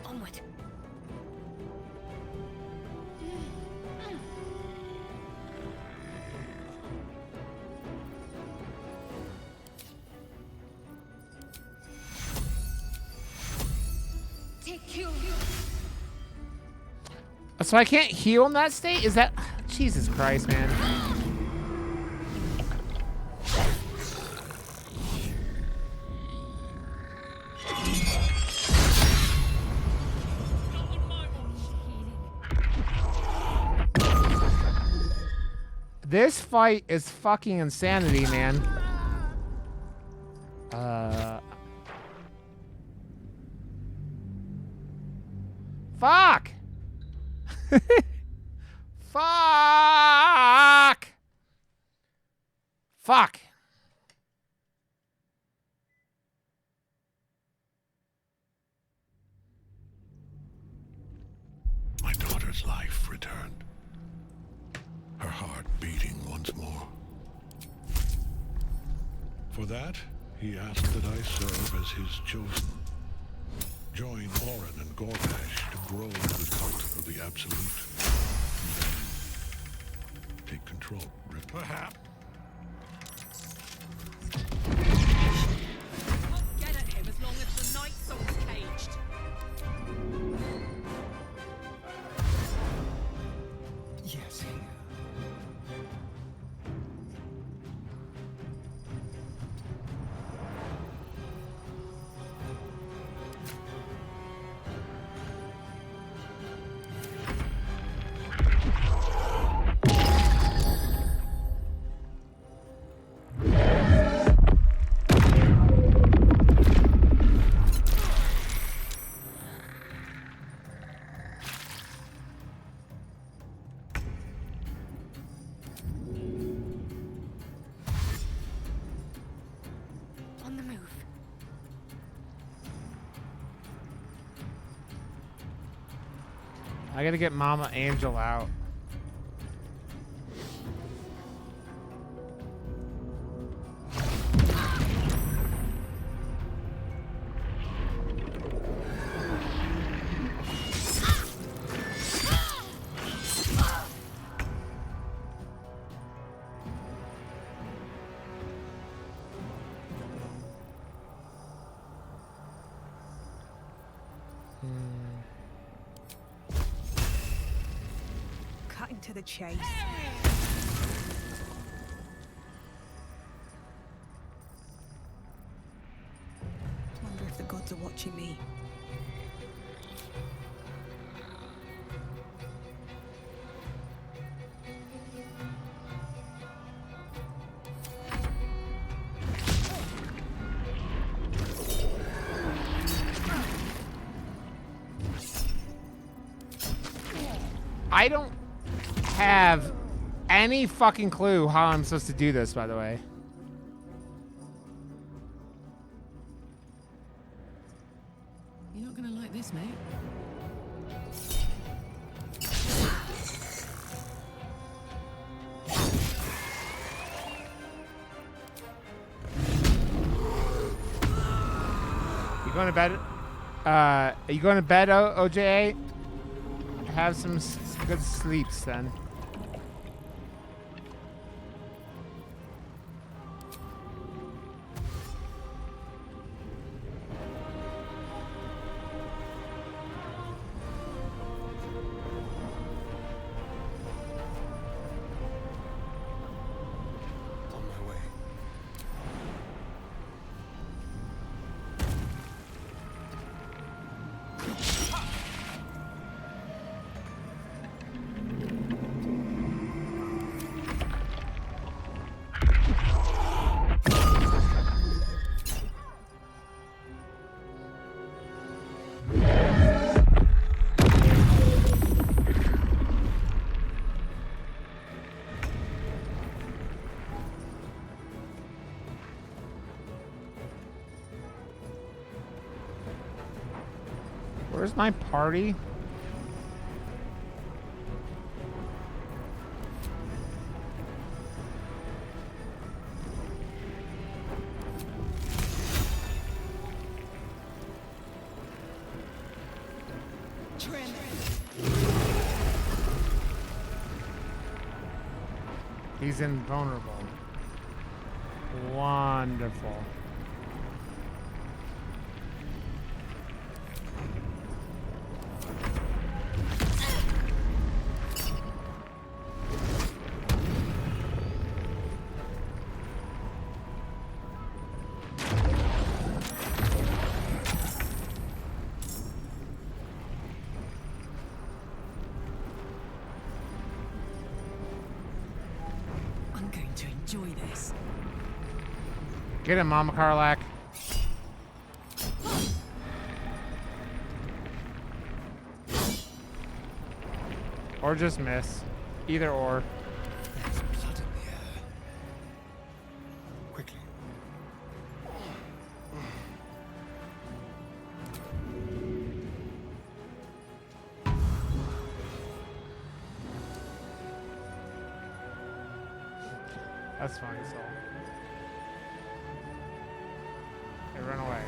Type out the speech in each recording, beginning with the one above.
Onward. So I can't heal in that state? Is that... Jesus Christ, man. This fight is fucking insanity, man. Fuck! Fuck! Fuck! My daughter's life returned. Her heart beating once more. For that, he asked that I serve as his chosen. Join Orin and Gorbash to grow the cult of the Absolute. And then take control. Perhaps. Can't get at him as long as the Night Soul's caged. Yes, here. I gotta get Mama Angel out. Cutting to the chase. Wonder if the gods are watching me. I don't have any fucking clue how I'm supposed to do this, by the way. You're not gonna like this, mate. You going to bed? Are you going to bed, OJA? Have some good sleeps then. On my way. Where's my party? He's invulnerable. Wonderful. I'm going to enjoy this. Get him, Mama Karlak. Or just miss. Either or. There's blood in the air. Quickly. That's fine, Soul. Hey, run away.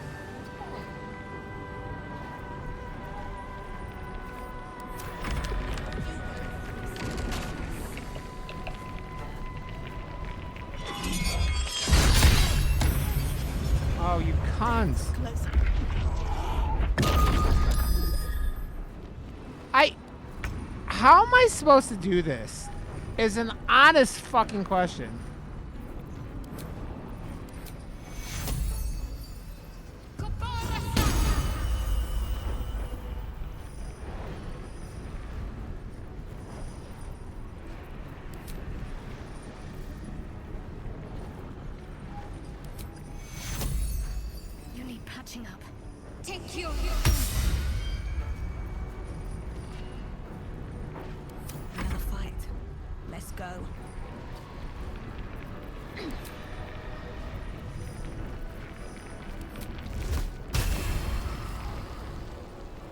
Oh, you cunts. How am I supposed to do this? Is an honest fucking question. You need patching up. Take your... Another fight. Let's go.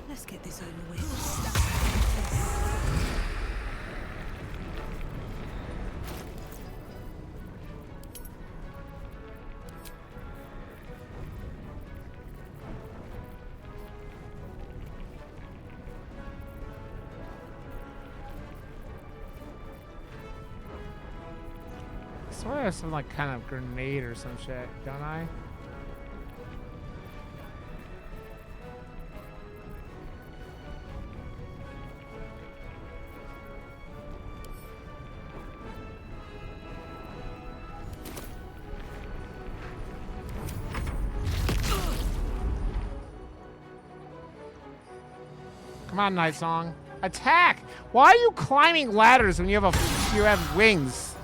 Let's get this over with. I swear I have some like kind of grenade or some shit, don't I? Come on, Night Song. Attack! Why are you climbing ladders when you have wings?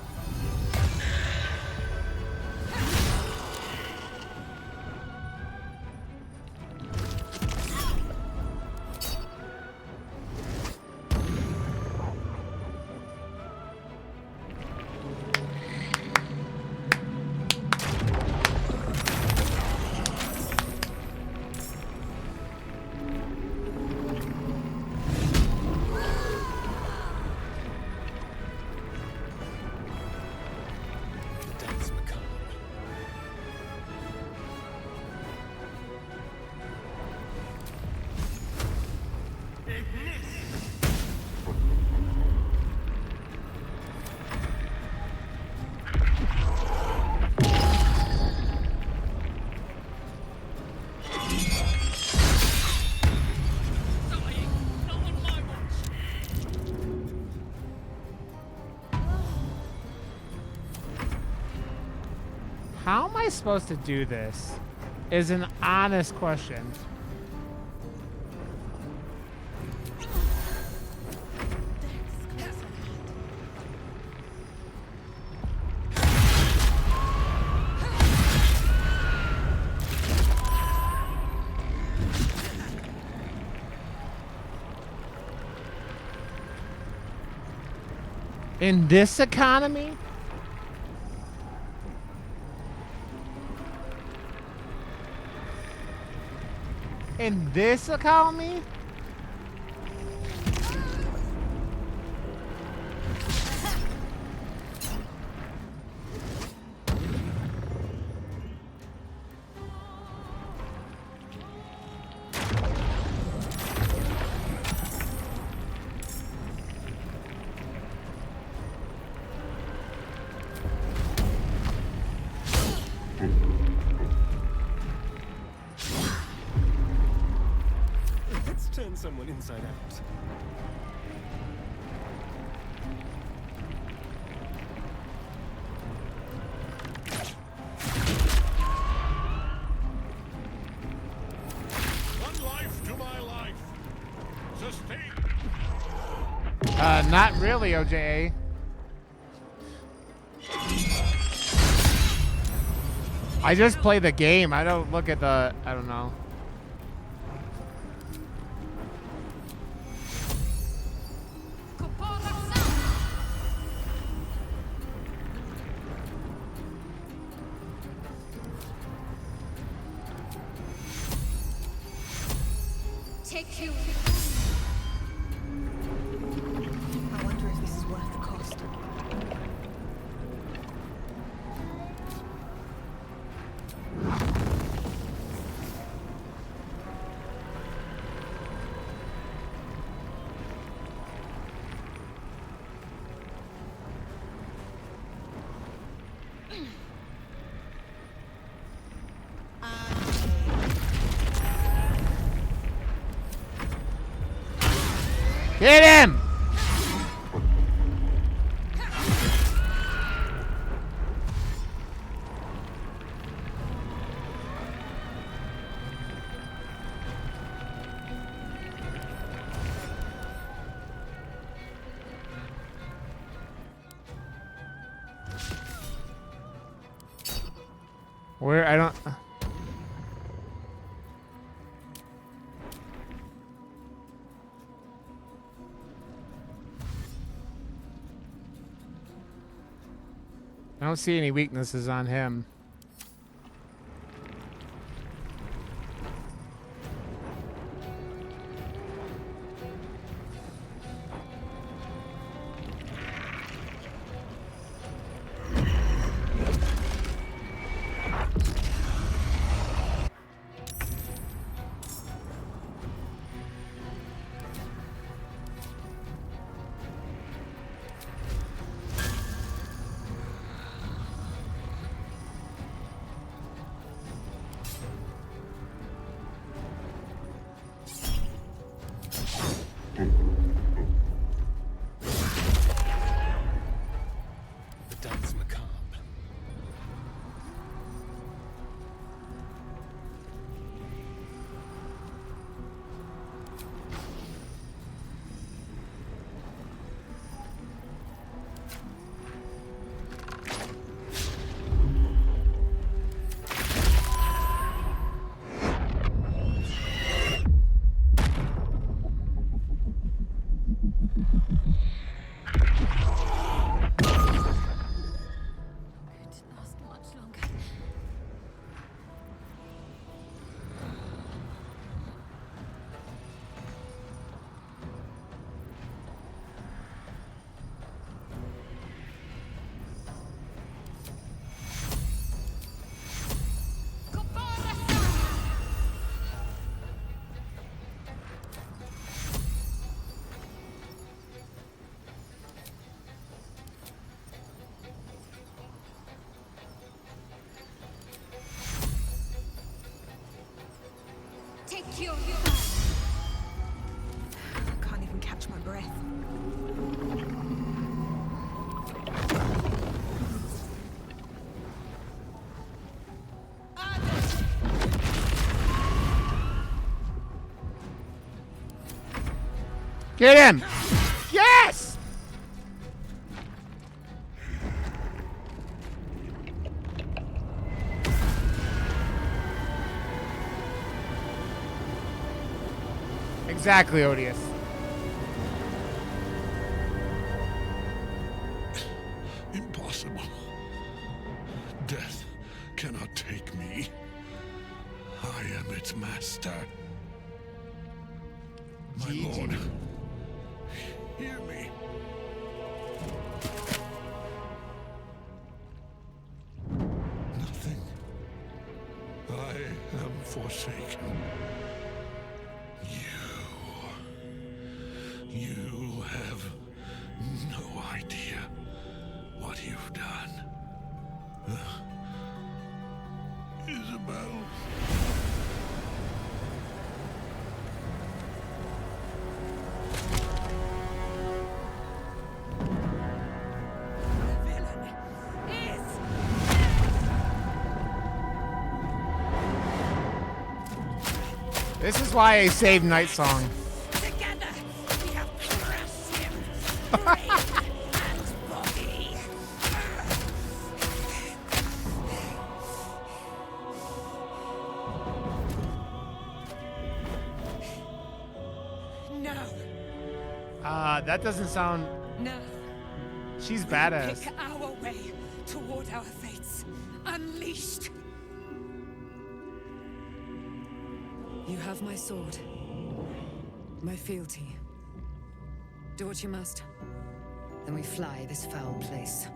How am I supposed to do this? Is an honest question. In this economy? In this economy? someone inside out. One life to my life. Sustain. Not really, OJA. I just play the game. I don't look at the. I don't know. Take you. I wonder if this is worth the cost. Get him! Where? I don't. I don't see any weaknesses on him. The dance macabre. Couldn't last much longer. Take you. I can't even catch my breath. Get him! Yes! Exactly, Odious. Impossible. Death cannot take me. I am its master. My GG. lord, hear me. Nothing. I am forsaken. You have no idea what you've done. Isabel. This is why I saved Night Song. Together, we have crushed him. Brain and body. No, That doesn't sound. no. She's badass. Pick our way toward our fates. Unleashed. You have my sword. My fealty. Do what you must. Then we fly this foul place.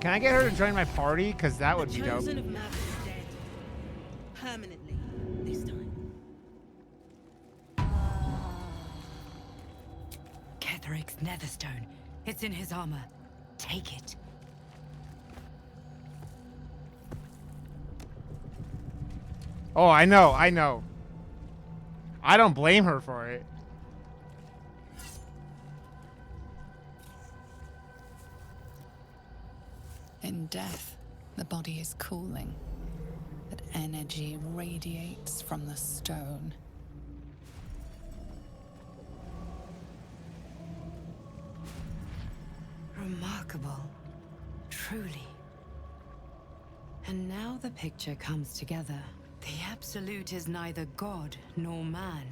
Can I get her to join my party? Because that would be dope. Chosen of Murder is dead. Permanently, this time. Ketheric's netherstone. It's in his armor. Take it. Oh, I know. I don't blame her for it. In death, the body is cooling, but energy radiates from the stone. Remarkable. Truly. And now the picture comes together. The Absolute is neither god nor man.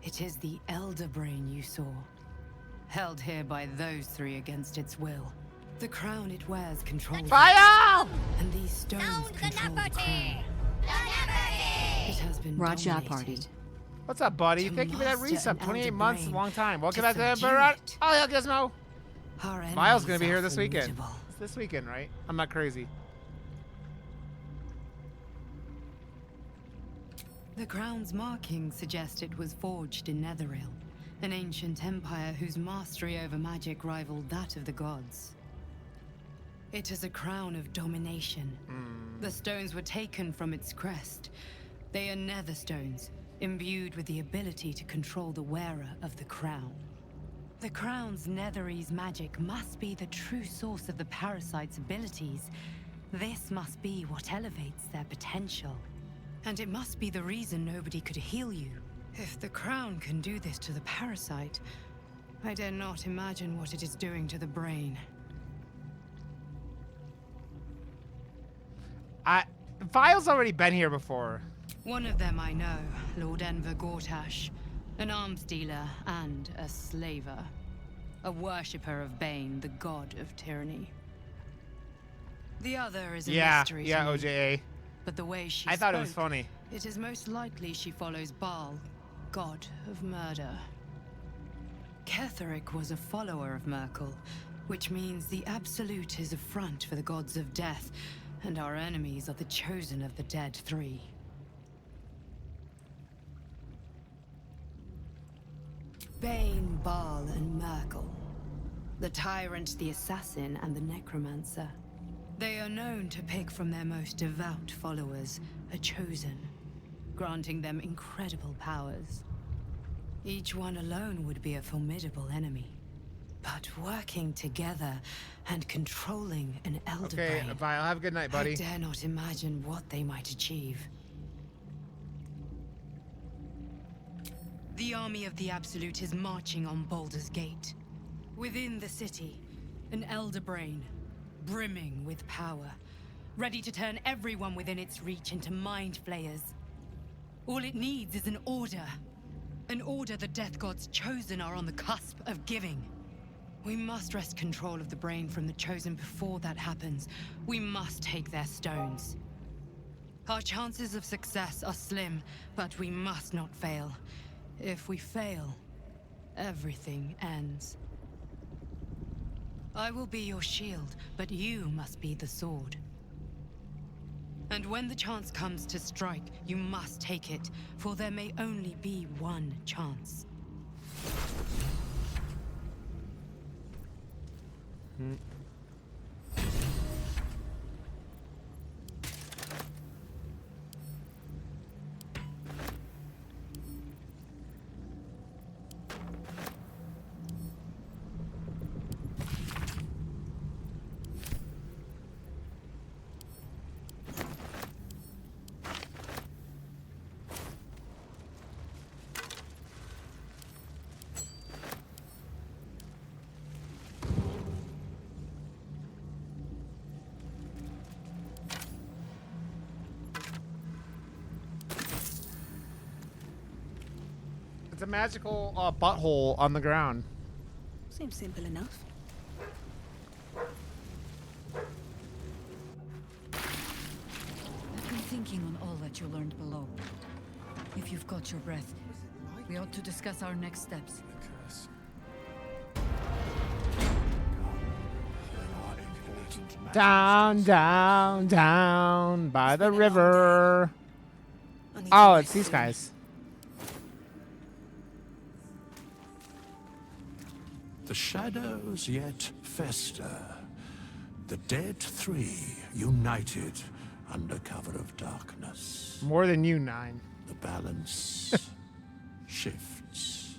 It is the Elder Brain you saw, held here by those three against its will. The crown it wears controls Fire! and these stones control the crown. It has been Rajah dominated. party. What's up, buddy? To Thank you for that master resub. an 28 elder months, a brain, long time. Welcome to back to subdue the it. Oh, yeah, Gizmo. Our Miles gonna enemies be here are this weekend. formidable. It's this weekend, right? I'm not crazy. The crown's markings suggest it was forged in Netheril, an ancient empire whose mastery over magic rivaled that of the gods. It is a crown of domination. The stones were taken from its crest. They are nether stones, imbued with the ability to control the wearer of the crown. The crown's Netherese magic must be the true source of the parasite's abilities. This must be what elevates their potential. And it must be the reason nobody could heal you. If the crown can do this to the parasite, I dare not imagine what it is doing to the brain. Vile's already been here before. One of them I know, Lord Enver Gortash, an arms dealer and a slaver. A worshipper of Bane, the god of tyranny. The other is a mystery to me. OJA. But the way she I thought it was spoke, funny. it is most likely she follows Baal, god of murder. Ketheric was a follower of Merkel, which means the Absolute is a front for the gods of death, and our enemies are the chosen of the dead three. Bane, Baal, and Merkel. The tyrant, the assassin, and the necromancer. They are known to pick from their most devout followers a chosen, granting them incredible powers. Each one alone would be a formidable enemy. But working together and controlling an elder Okay, brain, Vile, have a good night, I buddy. dare not imagine what they might achieve. The army of the Absolute is marching on Baldur's Gate. Within the city, an elder brain, brimming with power, ready to turn everyone within its reach into mind flayers. All it needs is an order. An order the Death Gods chosen are on the cusp of giving. We must wrest control of the brain from the chosen before that happens. We must take their stones. Our chances of success are slim, but we must not fail. If we fail, everything ends. I will be your shield, but you must be the sword. And when the chance comes to strike, you must take it, for there may only be one chance. It's a magical butthole on the ground. Seems simple enough. I've been thinking on all that you learned below. If you've got your breath, we ought to discuss our next steps. Curse. Down, down, down by the river. I need Oh, to it's these rest guys. The shadows yet fester. The dead three united under cover of darkness. More than you, 9. The balance shifts.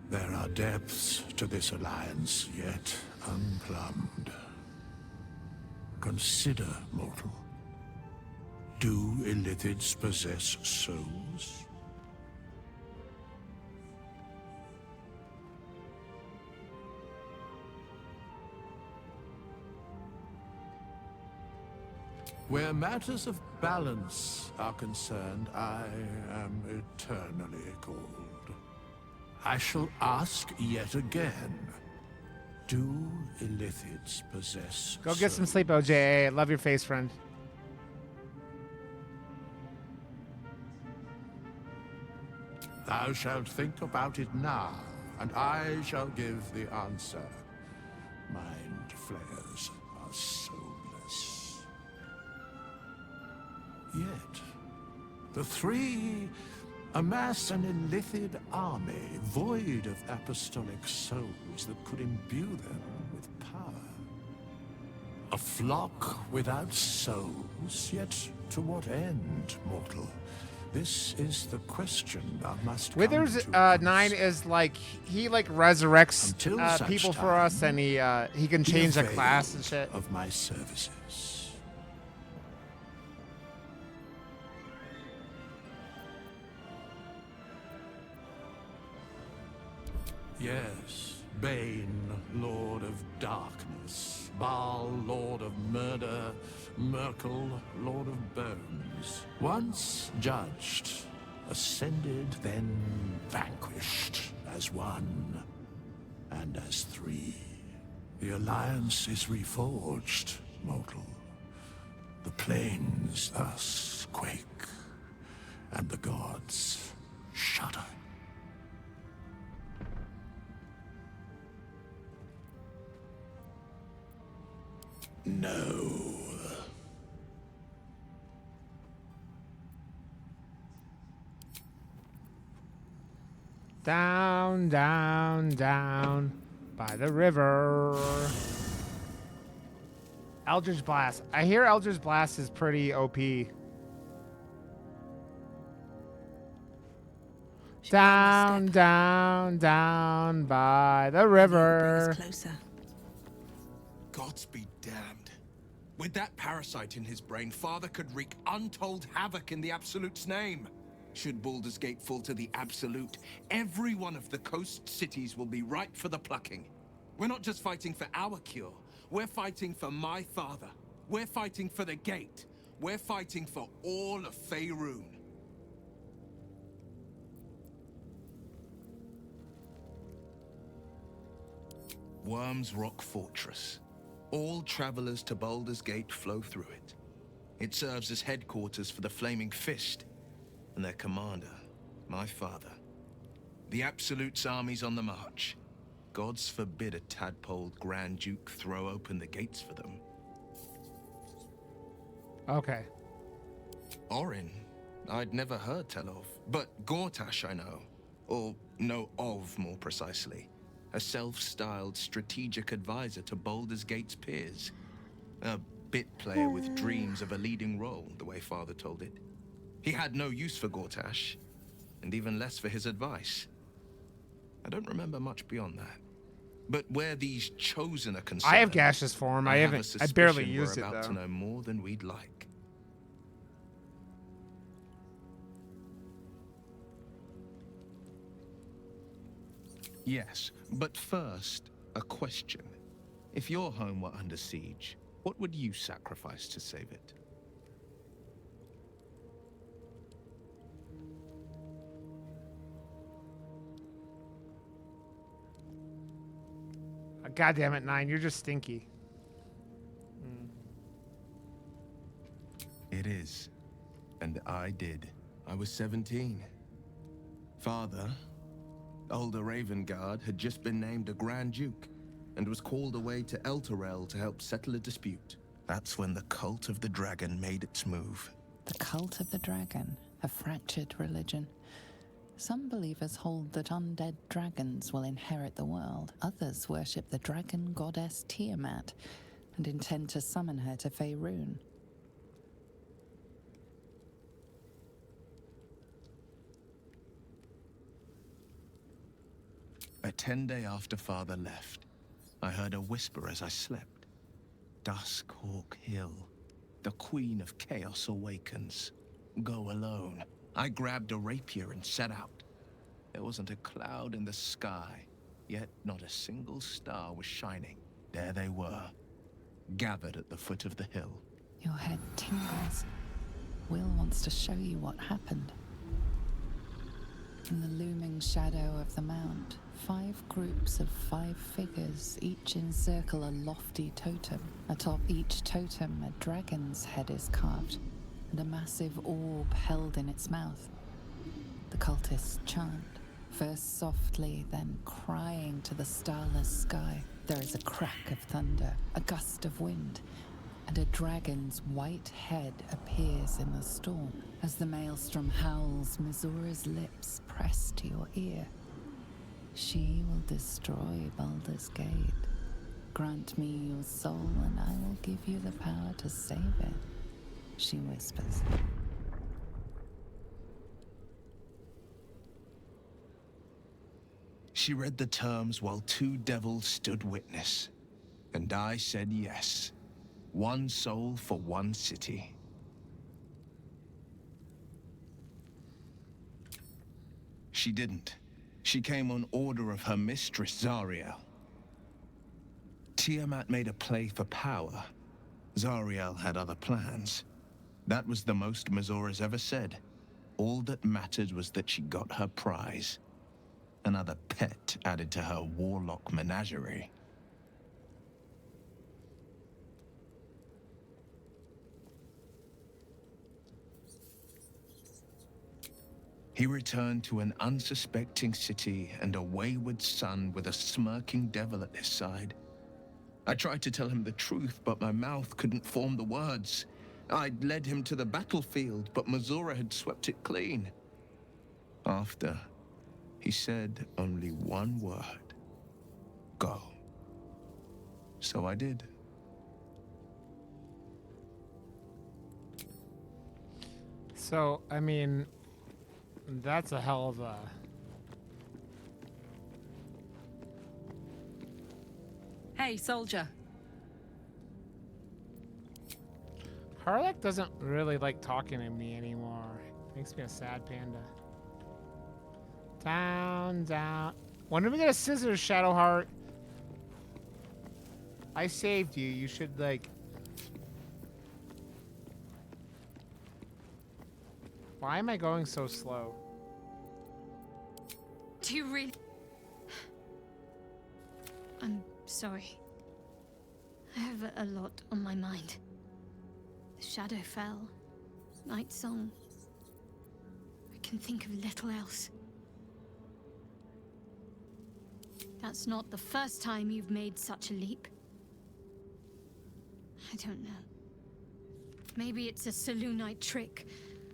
There are depths to this alliance yet unplumbed. Consider, mortal. Do illithids possess souls? Where matters of balance are concerned, I am eternally cold. I shall ask yet again. Do illithids possess Go get some souls? sleep, OJA. Love your face, friend. Thou shalt think about it now, and I shall give the answer. Mind flayers are soulless. Yet, the three amass an illithid army void of apostolic souls that could imbue them with power. A flock without souls, yet to what end, mortal? This is the question thou must come Withers to 9 consider. is like he like resurrects Until such people for time, us, and he can Be change the class and availed shit. of my services. Yes, Bane, Lord of Darkness, Baal, Lord of Murder, Merkel, Lord of Bones. Once judged, ascended, then vanquished as one and as three. The alliance is reforged, mortal. The plains thus quake, and the gods shudder. No. Down, down, down by the river. Eldritch Blast. I hear Eldritch Blast is pretty OP. Down, down, down by the river. Closer. Gods be damned. With that parasite in his brain, Father could wreak untold havoc in the Absolute's name. Should Baldur's Gate fall to the Absolute, every one of the coast cities will be ripe for the plucking. We're not just fighting for our cure. We're fighting for my father. We're fighting for the Gate. We're fighting for all of Faerun. Worm's Rock Fortress. All travelers to Baldur's Gate flow through it. It serves as headquarters for the Flaming Fist and their commander, my father. The Absolute's army's on the march. Gods forbid a tadpoled Grand Duke throw open the gates for them. Okay. Orin, I'd never heard tell of, but Gortash I know. Or know of, more precisely. A self-styled strategic advisor to Baldur's Gate's peers. A bit player with dreams of a leading role, the way Father told it. He had no use for Gortash, and even less for his advice. I don't remember much beyond that. But where these chosen are concerned, I have gaseous form. I have a haven't. I barely suspicion used it we're about though. to know more than we'd like. Yes, but first, a question. If your home were under siege, what would you sacrifice to save it? God damn it, 9. You're just stinky. It is. And I did. I was 17. Father, older Ravengard, had just been named a Grand Duke and was called away to Elturel to help settle a dispute. That's when the cult of the dragon made its move. The cult of the dragon, a fractured religion. Some believers hold that undead dragons will inherit the world. Others worship the dragon goddess Tiamat and intend to summon her to Faerun. A 10-day after Father left, I heard a whisper as I slept. Duskhawk Hill. The Queen of Chaos awakens. Go alone. I grabbed a rapier and set out. There wasn't a cloud in the sky, yet not a single star was shining. There they were, gathered at the foot of the hill. Your head tingles. Will wants to show you what happened. In the looming shadow of the mount, 5 groups of 5 figures each encircle a lofty totem. Atop each totem, a dragon's head is carved, and a massive orb held in its mouth. The cultists chant, first softly, then crying to the starless sky. There is a crack of thunder, a gust of wind, and a dragon's white head appears in the storm. As the maelstrom howls, Missoura's lips press to your ear. She will destroy Baldur's Gate. Grant me your soul, and I will give you the power to save it, she whispers. She read the terms while 2 devils stood witness, and I said yes. 1 soul for 1 city. She didn't. She came on order of her mistress, Zariel. Tiamat made a play for power. Zariel had other plans. That was the most Missoura's ever said. All that mattered was that she got her prize. Another pet added to her warlock menagerie. He returned to an unsuspecting city and a wayward son with a smirking devil at his side. I tried to tell him the truth, but my mouth couldn't form the words. I'd led him to the battlefield, but Missoura had swept it clean. After, he said only 1 word. Go. So I did. So, I mean, that's a hell of a... Hey, soldier. Harlech doesn't really like talking to me anymore. Makes me a sad panda. Down, down. When do we get a scissors, Shadowheart? I saved you. You should, like... Why am I going so slow? Do you really... I'm sorry. I have a lot on my mind. The shadow fell. Night song. I can think of little else. That's not the first time you've made such a leap. I don't know. Maybe it's a Selûnite trick,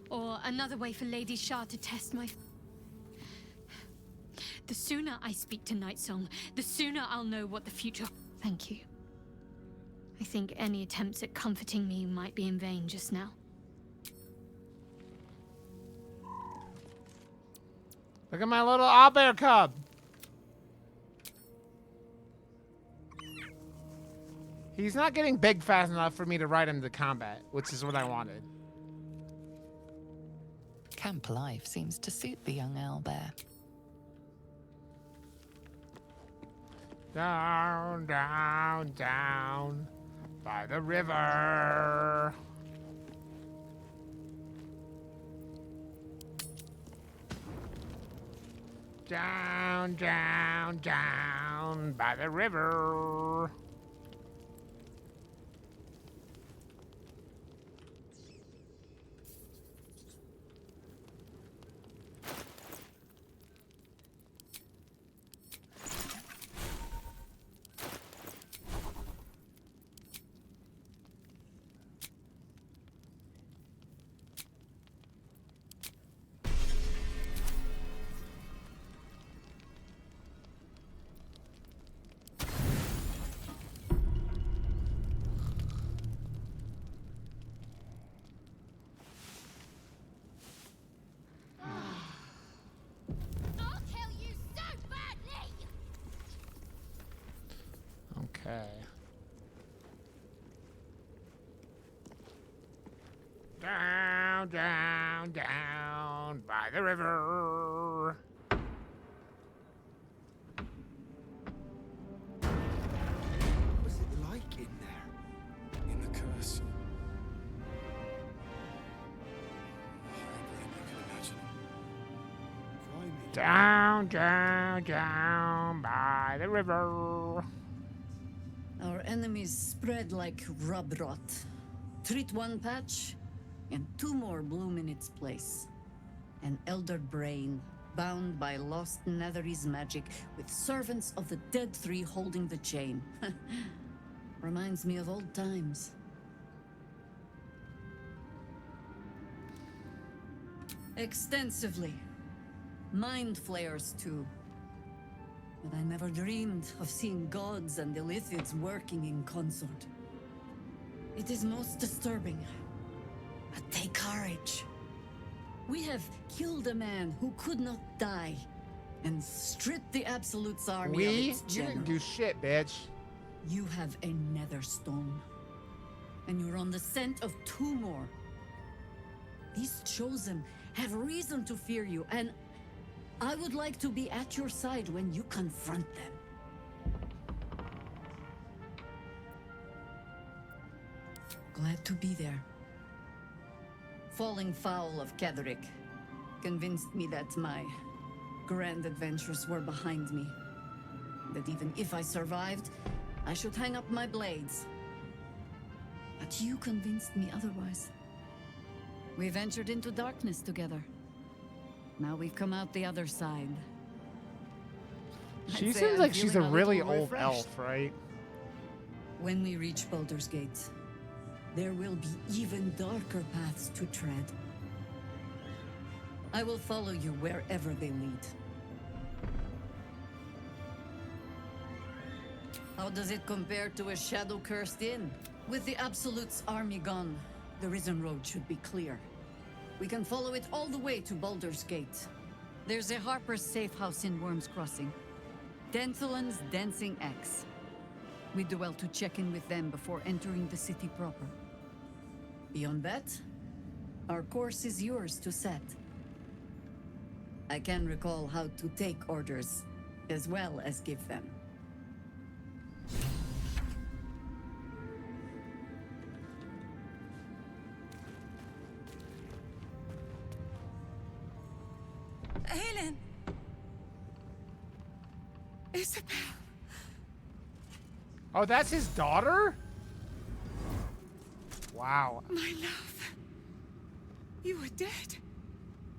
or another way for Lady Shah to test my... The sooner I speak to Nightsong, the sooner I'll know what the future... Thank you. I think any attempts at comforting me might be in vain just now. Look at my little owlbear cub. He's not getting big fast enough for me to ride him to combat, which is what I wanted. Camp life seems to suit the young owlbear. Down, down, down by the river. Down, down, down by the river. I'll kill you so badly! Okay. Down, down, down by the river. What's it like in there? In the curse. Horrible than you can imagine. Grimy. Down, down, down by the river. Our enemies spread like rub rot. Treat one patch, and two more bloom in its place. An elder brain, bound by lost Netherese magic, with servants of the dead three holding the chain. Reminds me of old times. Extensively. Mind flayers, too. But I never dreamed of seeing gods and Illithids working in consort. It is most disturbing. But take courage. We have killed a man who could not die, and stripped the Absolute's army of its You general. didn't do shit, bitch. You have a nether stone, and you're on the scent of two more. These chosen have reason to fear you, and I would like to be at your side when you confront them. Glad to be there. Falling foul of Ketherick convinced me that my grand adventures were behind me. That even if I survived, I should hang up my blades. But you convinced me otherwise. We ventured into darkness together. Now we've come out the other side. She I'd say seems I'm like she's a feeling really little old refreshed. elf, right? When we reach Baldur's Gate, there will be even darker paths to tread. I will follow you wherever they lead. How does it compare to a shadow-cursed inn? With the Absolute's army gone, the Risen Road should be clear. We can follow it all the way to Baldur's Gate. There's a Harper's safe house in Worm's Crossing. Denthalen's Dancing Axe. We do well to check in with them before entering the city proper. Beyond that, our course is yours to set. I can recall how to take orders, as well as give them. Helen! Isabel! Oh, that's his daughter? Wow. My love. You were dead.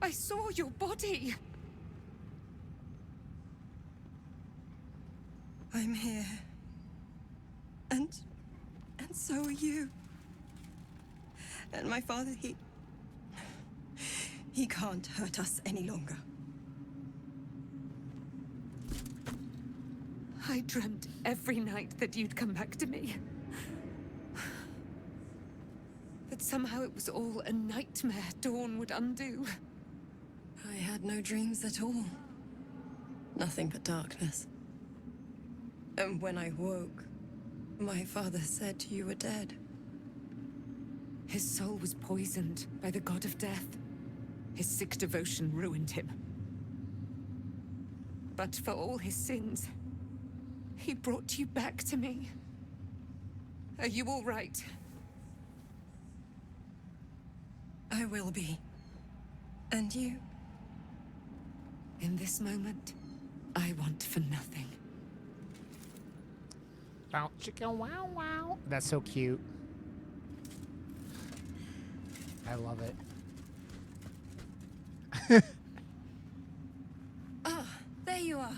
I saw your body. I'm here. And so are you. And my father, he can't hurt us any longer. I dreamt every night that you'd come back to me. That somehow it was all a nightmare Dawn would undo. I had no dreams at all. Nothing but darkness. And when I woke, my father said you were dead. His soul was poisoned by the god of death. His sick devotion ruined him. But for all his sins, he brought you back to me. Are you all right? I will be. And you? In this moment, I want for nothing. Bow chicken wow wow. That's so cute. I love it. Ah, there you are.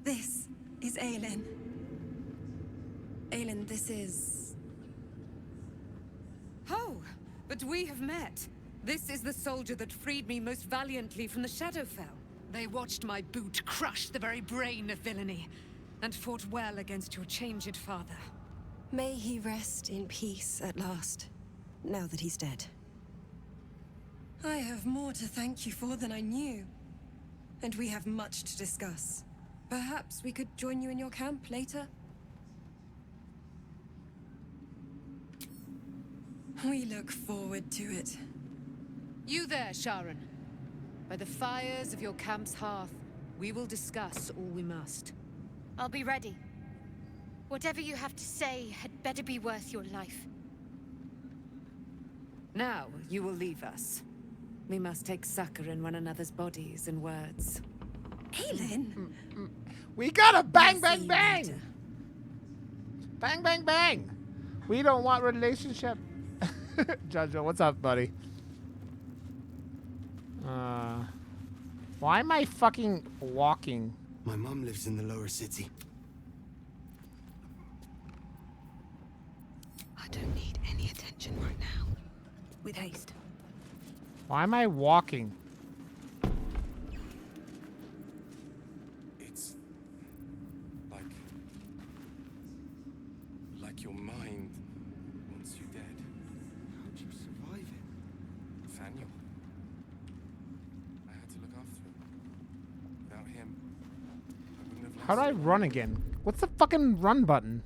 This is Aelin. Aelin, this is... Oh, but we have met. This is the soldier that freed me most valiantly from the Shadowfell. They watched my boot crush the very brain of villainy, and fought well against your changed father. May he rest in peace at last, now that he's dead. I have more to thank you for than I knew. And we have much to discuss. Perhaps we could join you in your camp later? We look forward to it. You there, Sharon. By the fires of your camp's hearth, we will discuss all we must. I'll be ready. Whatever you have to say had better be worth your life. Now, you will leave us. We must take succor in one another's bodies and words. Aelin! We gotta bang, bang, bang! Bang, bang, bang! We don't want relationship. Jojo, what's up, buddy? Why am I fucking walking? My mom lives in the lower city. I don't need any attention right now. With haste. Why am I walking? It's like your mind wants you dead. How'd you survive it? Nathaniel. I had to look after him. Without him, I wouldn't have. How do I run again? What's the fucking run button?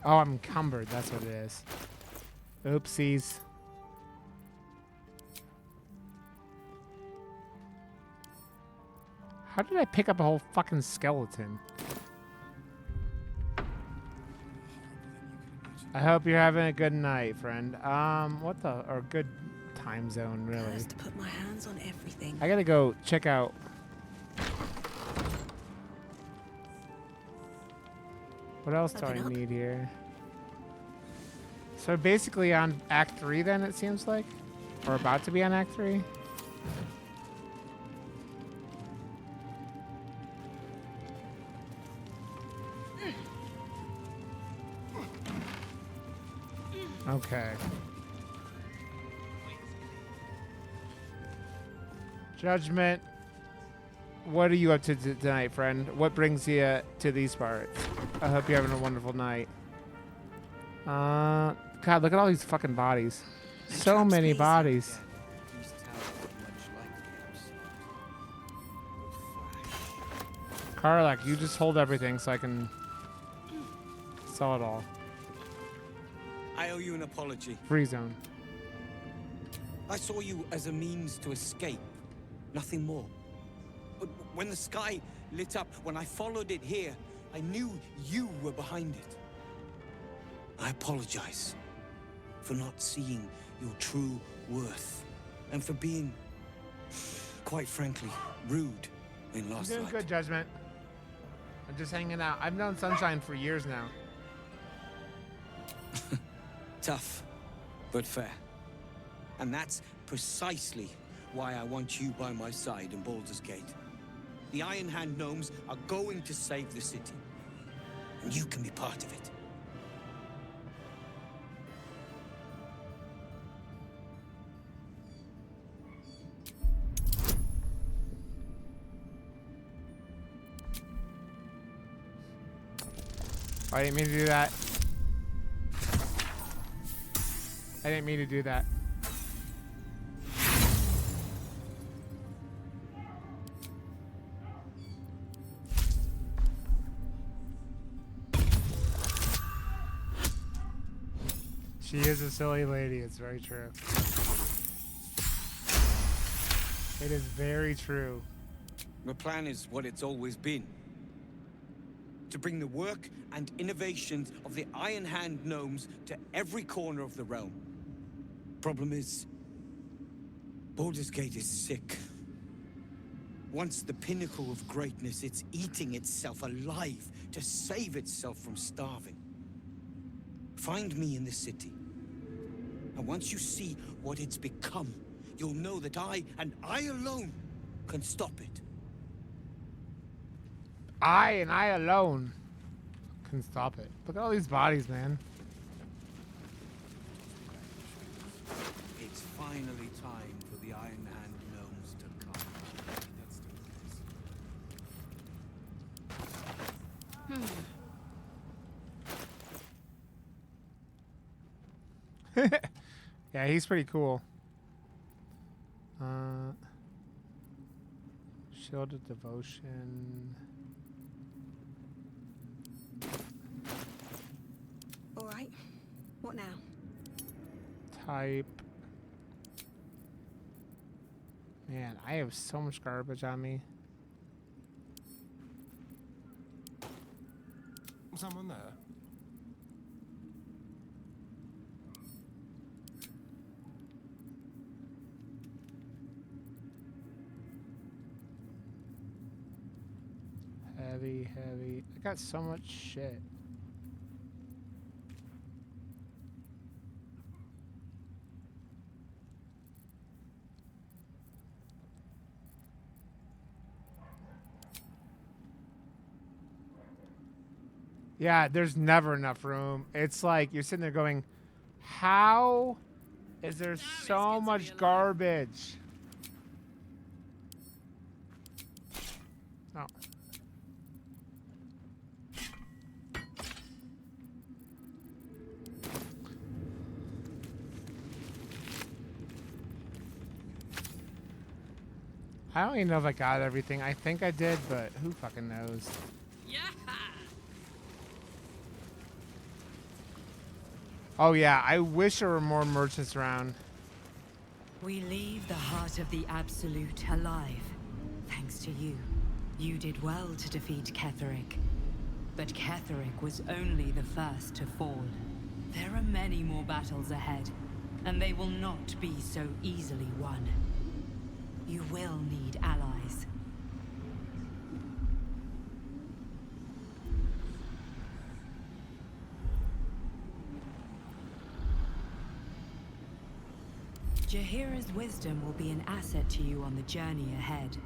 Oh, I'm encumbered. That's what it is. Oopsies. How did I pick up a whole fucking skeleton? I hope you're having a good night, friend. What the... Or good time zone, really. Has to put my hands on everything. I gotta go check out... What else do I need here? So basically on Act 3 then, it seems like? Or about to be on Act 3? Okay. Judgment. What are you up to tonight, friend? What brings you to these parts? I hope you're having a wonderful night. God, look at all these fucking bodies. So many bodies. Karlak, you just hold everything so I can sell it all. I owe you an apology. Free zone. I saw you as a means to escape, nothing more. But when the sky lit up, when I followed it here, I knew you were behind it. I apologize for not seeing your true worth, and for being, quite frankly, rude in last Doing night. good, Judgment. I'm just hanging out. I've known Sunshine for years now. Tough, but fair. And that's precisely why I want you by my side in Baldur's Gate. The Iron Hand gnomes are going to save the city, and you can be part of it. I didn't mean to do that. I didn't mean to do that. She is a silly lady, it's very true. It is very true. The plan is what it's always been. To bring the work and innovations of the Iron Hand gnomes to every corner of the realm. Problem is, Baldur's Gate is sick. Once the pinnacle of greatness, it's eating itself alive to save itself from starving. Find me in the city. And once you see what it's become, you'll know that I, and I alone, can stop it. I and I alone can stop it. Look at all these bodies, man. It's finally time for the Iron Hand gnomes to come. Yeah, he's pretty cool. Shield of Devotion. All right. What now? Type. Man, I have so much garbage on me. Someone there? Heavy. I got so much shit. Yeah, there's never enough room. It's like you're sitting there going, how is there so much garbage? Oh. I don't even know if I got everything. I think I did, but who fucking knows? Oh yeah, I wish there were more merchants around. We leave the heart of the Absolute alive. Thanks to you. You did well to defeat Ketheric. But Ketheric was only the first to fall. There are many more battles ahead, and they will not be so easily won. You will need allies. Jaheira's wisdom will be an asset to you on the journey ahead.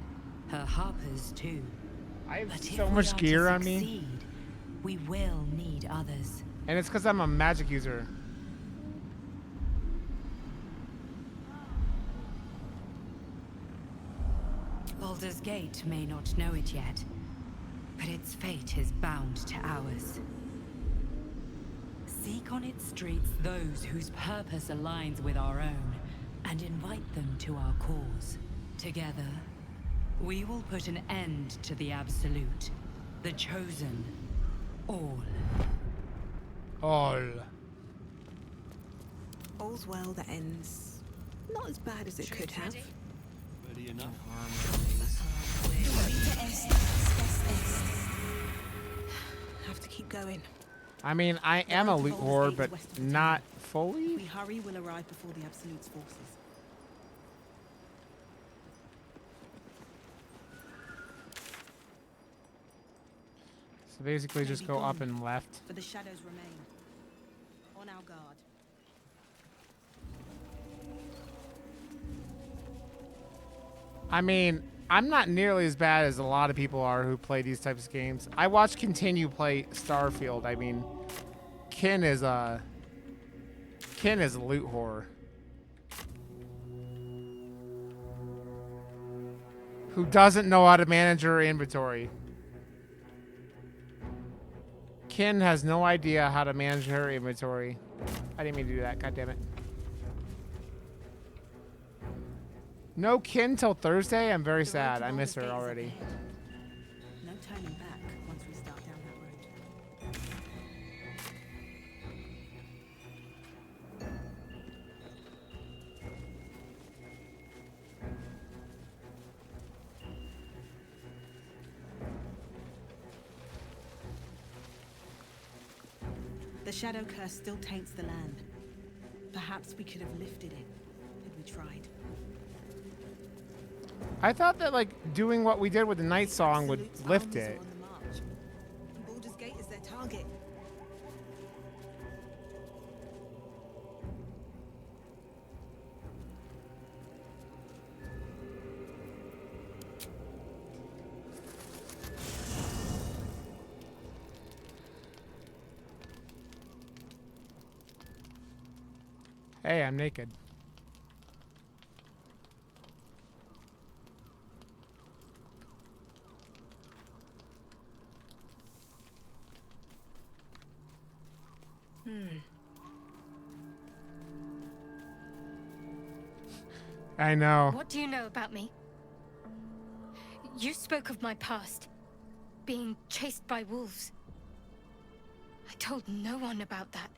Her harpers too. I have But so if we much are gear to on me. succeed, we will need others. And it's because I'm a magic user. Baldur's Gate may not know it yet, but its fate is bound to ours. Seek on its streets those whose purpose aligns with our own, and invite them to our cause. Together, we will put an end to the Absolute, the Chosen, all. All. All's well that ends not as bad as it could have. Ready enough? Have to keep going. I mean, I am a loot whore, but not fully. We hurry, we'll arrive before the Absolute's forces. So basically just go up and left. For the shadows remain. On our guard. I mean, I'm not nearly as bad as a lot of people are who play these types of games. I watch Continue play Starfield. I mean, Kin is a loot whore. Who doesn't know how to manage her inventory. Kin has no idea how to manage her inventory. I didn't mean to do that, god damn it. No Kin till Thursday? I'm very sad. I miss her already. No turning back once we start down that road. The shadow curse still taints the land. Perhaps we could have lifted it, had we tried. I thought that like doing what we did with the Night Song would Absolute's lift armies are it. on the march. And Baldur's Gate is their target. Hey, I'm naked. I know. What do you know about me? You spoke of my past, being chased by wolves. I told no one about that.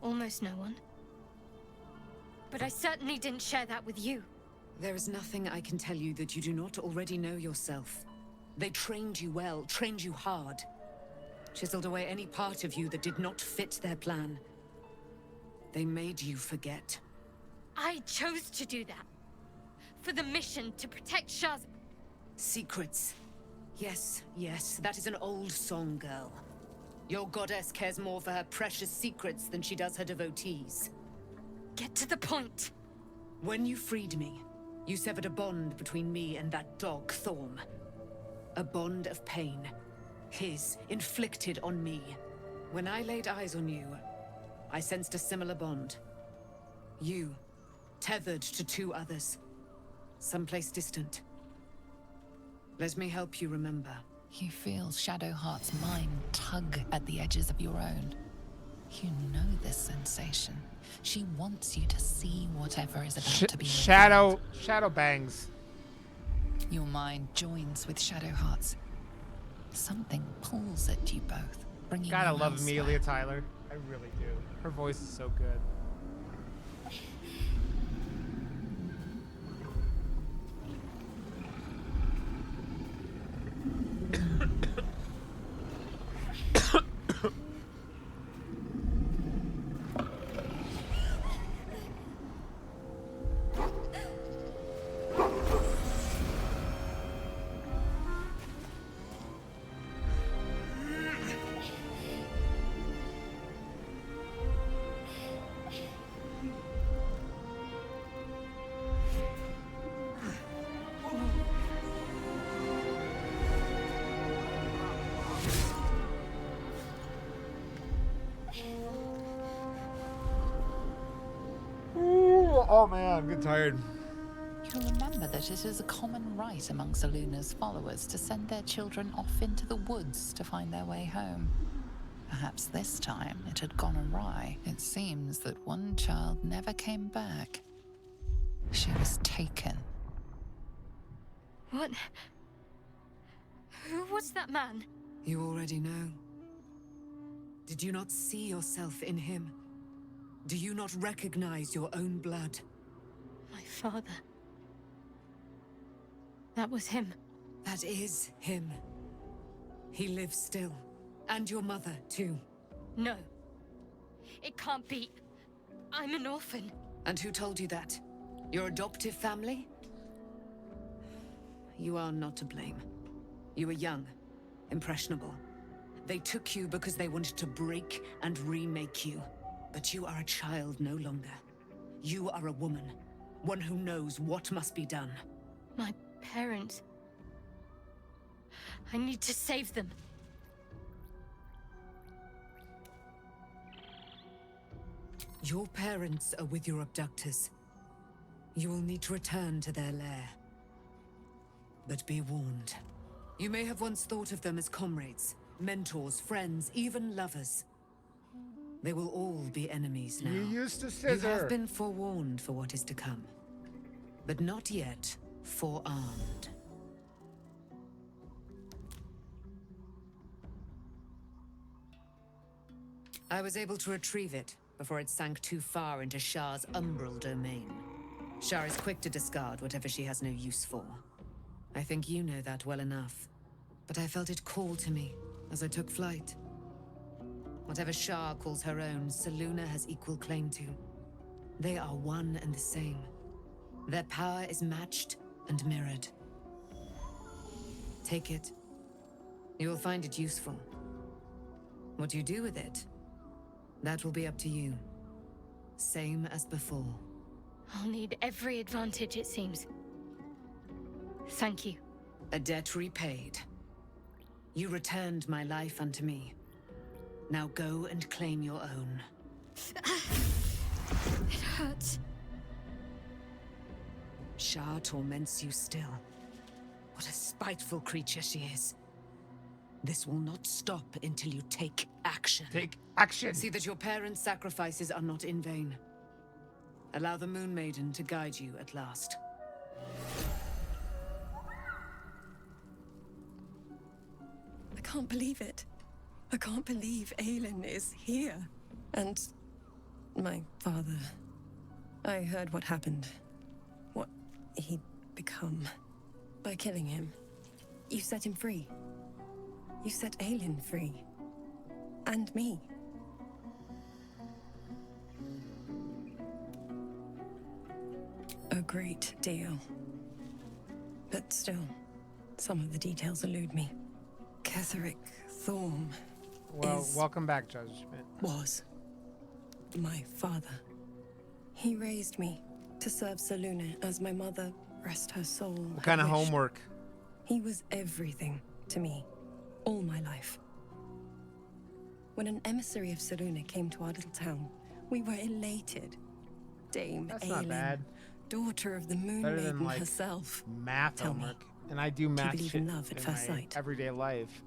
Almost no one. But I certainly didn't share that with you. There is nothing I can tell you that you do not already know yourself. They trained you well, trained you hard. Chiseled away any part of you that did not fit their plan. They made you forget. I chose to do that. For the mission to protect Shaz. Secrets. Yes, yes, that is an old song, girl. Your goddess cares more for her precious secrets than she does her devotees. Get to the point. When you freed me, you severed a bond between me and that dog, Thorm. A bond of pain. His, inflicted on me. When I laid eyes on you, I sensed a similar bond. You, tethered to two others. Someplace distant. Let me help you remember. You feel Shadowheart's mind tug at the edges of your own. You know this sensation. She wants you to see whatever is about to be revealed. Shadow bangs. Your mind joins with Shadowheart's. Something pulls at you both, bringing Gotta you love elsewhere. Amelia Tyler. I really do. Her voice is so good. Oh man, I'm getting tired. You remember that it is a common rite among Zaluna's followers to send their children off into the woods to find their way home. Perhaps this time it had gone awry. It seems that one child never came back. She was taken. What? Who was that man? You already know. Did you not see yourself in him? Do you not recognize your own blood? My father. That was him. That is him. He lives still. And your mother, too. No. It can't be. I'm an orphan. And who told you that? Your adoptive family? You are not to blame. You were young, impressionable. They took you because they wanted to break and remake you. But you are a child no longer. You are a woman. One who knows what must be done. My parents. I need to save them. Your parents are with your abductors. You will need to return to their lair. But be warned. You may have once thought of them as comrades, mentors, friends, even lovers. They will all be enemies now. You used to You scissor. have been forewarned for what is to come. But not yet forearmed. I was able to retrieve it before it sank too far into Shah's umbral domain. Shah is quick to discard whatever she has no use for. I think you know that well enough. But I felt it call to me as I took flight. Whatever Shah calls her own, Selûne has equal claim to. They are one and the same. Their power is matched and mirrored. Take it. You will find it useful. What you do with it, that will be up to you. Same as before. I'll need every advantage, it seems. Thank you. A debt repaid. You returned my life unto me. Now go and claim your own. It hurts. Shah torments you still. What a spiteful creature she is. This will not stop until you take action. Take action. See that your parents' sacrifices are not in vain. Allow the Moon Maiden to guide you at last. I can't believe it. I can't believe Aelin is here. And my father. I heard what happened. What he'd become. By killing him. You set him free. You set Aelin free. And me. A great deal. But still, some of the details elude me. Ketheric Thorm Well, welcome back, Judgment. was my father. He raised me to serve Selûne as my mother, rest her soul. What kind of wished. homework? He was everything to me, all my life. When an emissary of Selûne came to our little town, we were elated. Dame That's Aelin, not bad. daughter of the Moon Better Maiden than like herself. math Tell me, homework. And I do do you math believe shit in love at in first my sight? everyday life.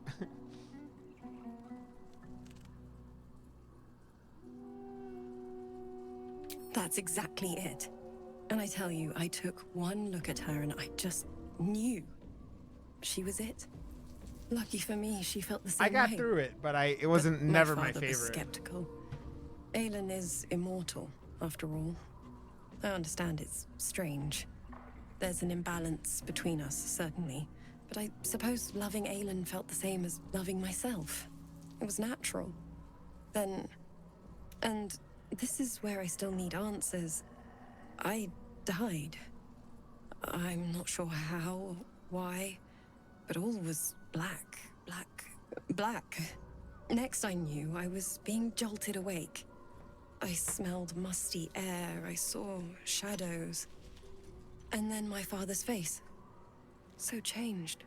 That's exactly it. And I tell you, I took one look at her and I just knew she was it. Lucky for me, she felt the same I got way. through it, but it wasn't never my father was favorite. skeptical. Aelin is immortal, after all. I understand it's strange. There's an imbalance between us, certainly. But I suppose loving Aelin felt the same as loving myself. It was natural. Then... And this is where I still need answers. I died. I'm not sure how, why, but all was black, black, black. Next I knew, I was being jolted awake. I smelled musty air, I saw shadows. And then my father's face. So changed.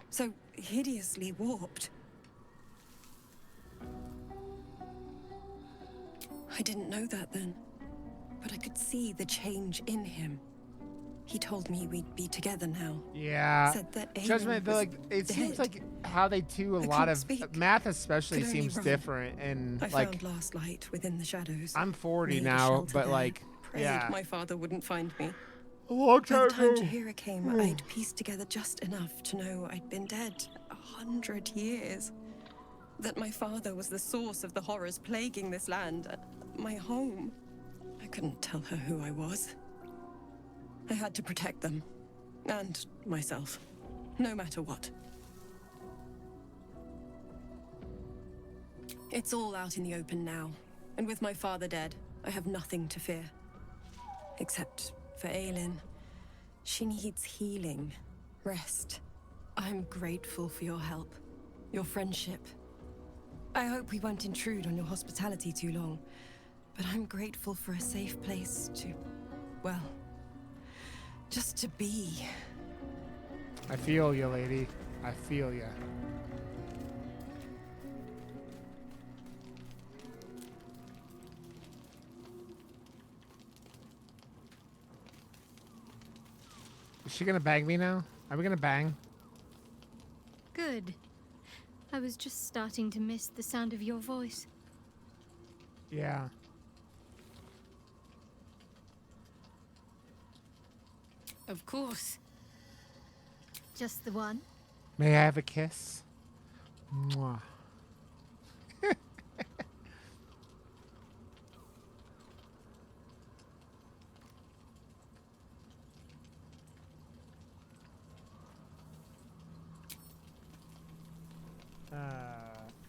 So hideously warped. I didn't know that then, but I could see the change in him. He told me we'd be together now. Yeah. Said that Aelin Judgment, was like it seems dead. like how they do a I lot couldn't of speak. math, especially Could only seems run. different. And I like found last light within the shadows. I'm 40 Made a now, shelter but there, like prayed yeah, my father wouldn't find me. a long By time the time ago. Jahira came, I'd pieced together just enough to know I'd been dead 100 years. That my father was the source of the horrors plaguing this land, my home. I couldn't tell her who I was. I had to protect them. And myself. No matter what. It's all out in the open now. And with my father dead, I have nothing to fear. Except for Aelin. She needs healing. Rest. I'm grateful for your help. Your friendship. I hope we won't intrude on your hospitality too long. But I'm grateful for a safe place to... well... just to be. I feel you, lady. I feel you. Is she gonna bang me now? Are we gonna bang? Good. I was just starting to miss the sound of your voice. Yeah. Of course. Just the one? May I have a kiss? Mwah.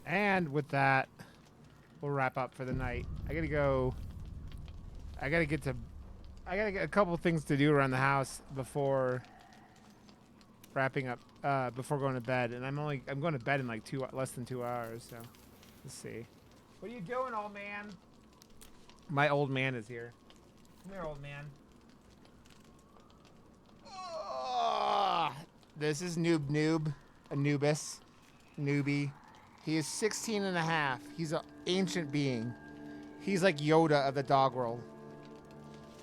And with that, we'll wrap up for the night. I gotta get a couple things to do around the house before wrapping up, before going to bed. And I'm going to bed in like less than 2 hours. So let's see. What are you doing, old man? My old man is here. Come here, old man. Oh, this is Anubis, newbie. He is 16 and a half. He's an ancient being. He's like Yoda of the dog world.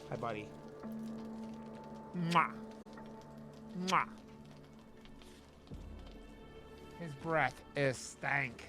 Hi, buddy. Mwah. Mwah. His breath is stank.